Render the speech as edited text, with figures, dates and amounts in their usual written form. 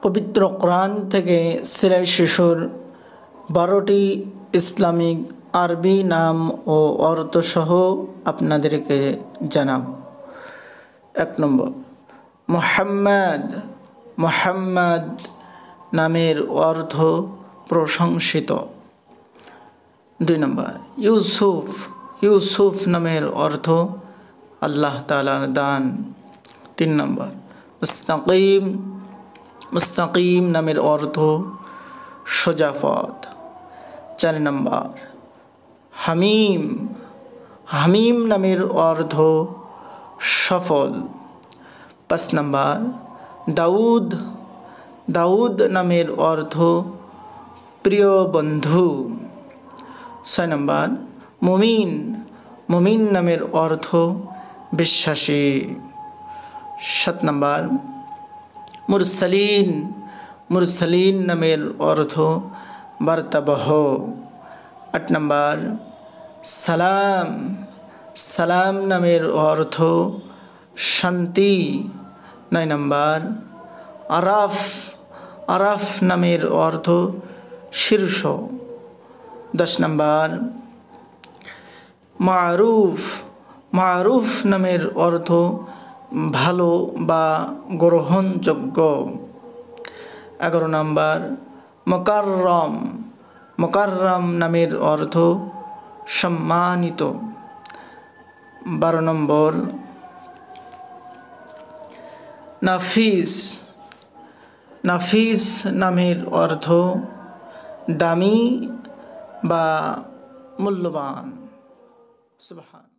পবিত্র কোরআন থেকে সিলাই শিশুর 12টি ইসলামিক আরবি নাম ও অর্থ সহ আপনাদেরকে জানাব। 1 নম্বর, মুহাম্মদ। মুহাম্মদ নামের অর্থ প্রশংসিত। 2 নম্বর, ইউসুফ। ইউসুফ নামের অর্থ আল্লাহ তাআলার দান। 3 নম্বর, মুস্তাকিম। মুস্তাকিম নামের অর্থ সোজা পথ। 4 নম্বর, হামিম। হামিম নামের অর্থ সফল। 5 নম্বর, দাউদ। দাউদ নামের অর্থ প্রিয় বন্ধু। 6 নম্বর, মুমিন। মুমিন নামের অর্থ বিশ্বাসী। 7 নম্বর, মুরসালিন। মুরসালিন নামের অর্থ বার্তাবহ। 8 নম্বর, সালাম। সালাম নামের অর্থ শান্তি। 9 নম্বর, আরাফ। আরাফ নামের অর্থ শীর্ষ। 10 নম্বর, মারুফ। মারুফ নামের অর্থ ভালো বা গ্রহণযোগ্য। 11 নম্বর, মুকাররম। মুকাররম নামের অর্থ সম্মানিত। 12 নম্বর, নাফিস। নাফিস নামের অর্থ দামি বা মূল্যবান। সুবহান।